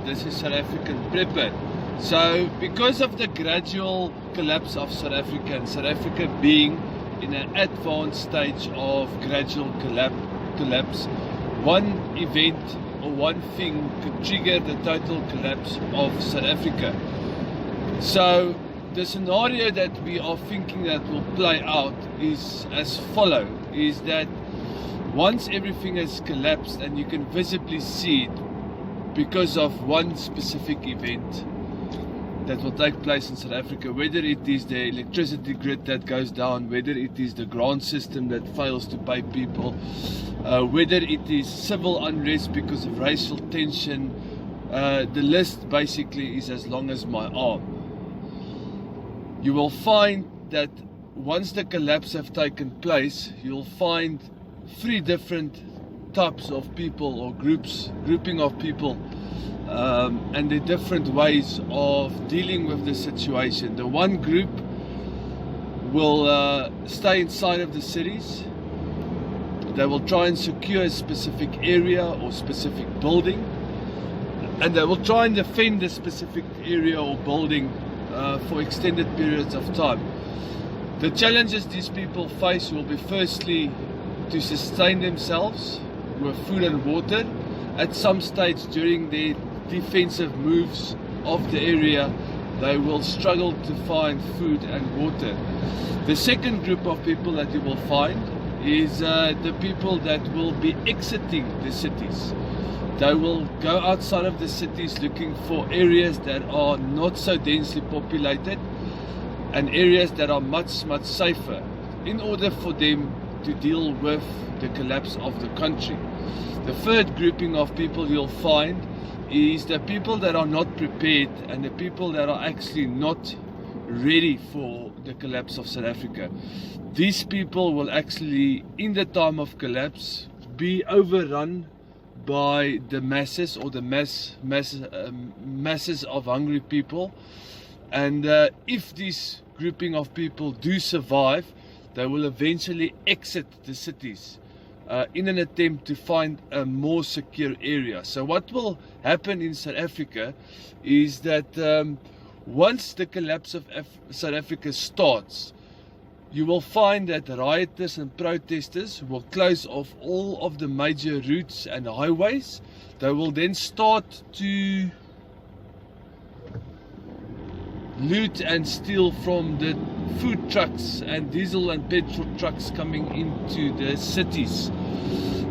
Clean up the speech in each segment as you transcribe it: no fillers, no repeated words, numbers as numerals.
this is South African Prepper. So because of the gradual collapse of South Africa and South Africa being in an advanced stage of gradual collapse, one event or one thing could trigger the total collapse of South Africa. So the scenario that we are thinking that will play out is as follows, is that once everything has collapsed and you can visibly see it because of one specific event that will take place in South Africa, whether it is the electricity grid that goes down, whether it is the grant system that fails to pay people, whether it is civil unrest because of racial tension, the list basically is as long as my arm. You will find that once the collapse have taken place, you'll find three different types of people or grouping of people, and the different ways of dealing with the situation. The one group will stay inside of the cities. They will try and secure a specific area or specific building, and they will try and defend the specific area or building for extended periods of time. The challenges these people face will be firstly to sustain themselves with food and water. At some stage during their defensive moves of the area, they will struggle to find food and water. The second group of people that you will find is the people that will be exiting the cities. They will go outside of the cities looking for areas that are not so densely populated and areas that are much safer in order for them to deal with the collapse of the country. The third grouping of people you'll find is the people that are not prepared and the people that are actually not ready for the collapse of South Africa. These people will actually, in the time of collapse, be overrun by the masses or the masses of hungry people. And if this grouping of people do survive, they will eventually exit the cities in an attempt to find a more secure area. So what will happen in South Africa is that once the collapse of South Africa starts, you will find that rioters and protesters will close off all of the major routes and highways. They will then start to loot and steal from the food trucks and diesel and petrol trucks coming into the cities.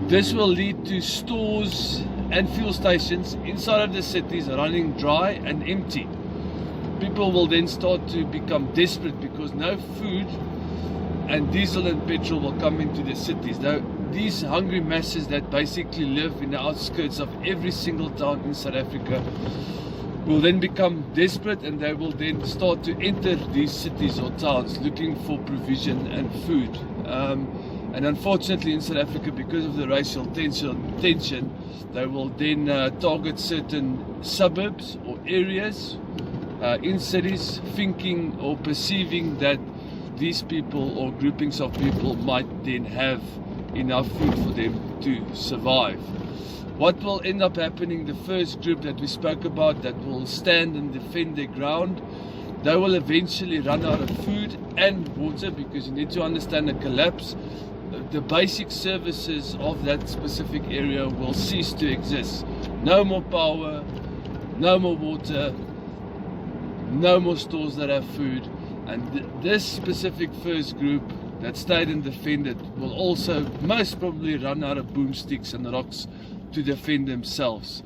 This will lead to stores and fuel stations inside of the cities running dry and empty. People will then start to become desperate because no food and diesel and petrol will come into the cities. Now, these hungry masses that basically live in the outskirts of every single town in South Africa will then become desperate, and they will then start to enter these cities or towns looking for provision and food. And unfortunately in South Africa, because of the racial tension, they will then target certain suburbs or areas in cities, thinking or perceiving that these people or groupings of people might then have enough food for them to survive. What will end up happening, the first group that we spoke about that will stand and defend their ground, they will eventually run out of food and water, because you need to understand the collapse. The basic services of that specific area will cease to exist. No more power, no more water, no more stores that have food. And this specific first group that stayed and defended will also most probably run out of boomsticks and rocks to defend themselves.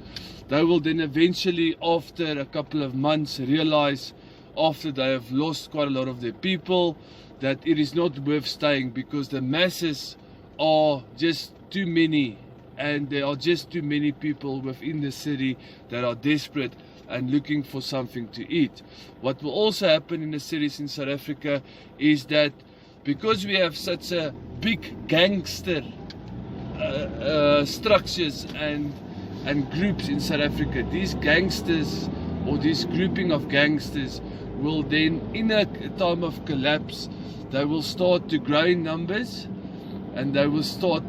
They will then eventually, after a couple of months, realize, after they have lost quite a lot of their people, that it is not worth staying, because the masses are just too many, and there are just too many people within the city that are desperate and looking for something to eat. What will also happen in the cities in South Africa is that because we have such a big gangster structures and groups in South Africa, these gangsters or this grouping of gangsters will then, in a time of collapse, they will start to grow in numbers, and they will start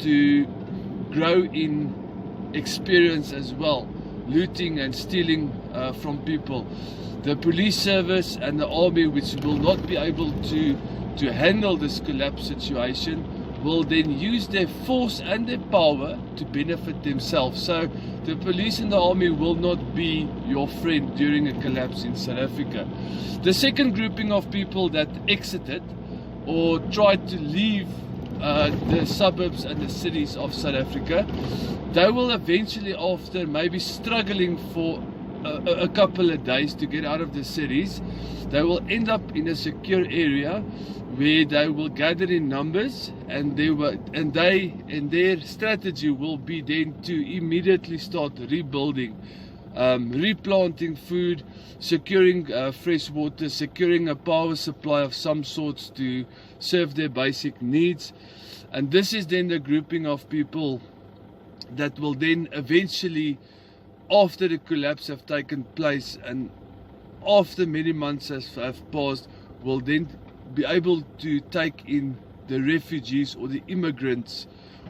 to grow in experience as well. looting and stealing from people. The police service and the army, which will not be able to handle this collapse situation, will then use their force and their power to benefit themselves. So the police and the army will not be your friend during a collapse in South Africa. The second grouping of people that exited or tried to leave the suburbs and the cities of South Africa, they will eventually, after maybe struggling for a couple of days to get out of the cities, they will end up in a secure area where they will gather in numbers, and their strategy will be then to immediately start rebuilding, replanting food, securing fresh water, securing a power supply of some sorts to serve their basic needs. And this is then the grouping of people that will then eventually, after the collapse have taken place and after many months have passed, will then be able to take in the refugees or the immigrants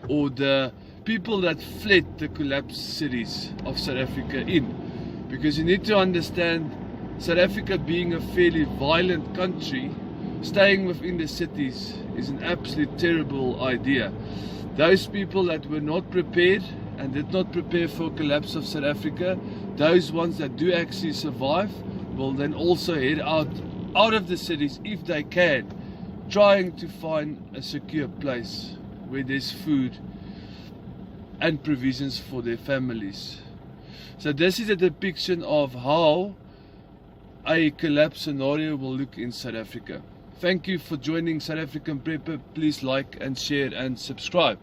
or the people that fled the collapsed cities of South Africa in. Because you need to understand, South Africa being a fairly violent country, staying within the cities is an absolute terrible idea. Those people that were not prepared and did not prepare for collapse of South Africa, those ones that do actually survive will then also head out of the cities if they can, trying to find a secure place where there's food and provisions for their families. So this is a depiction of how a collapse scenario will look in South Africa. Thank you for joining South African Prepper. Please like and share and subscribe.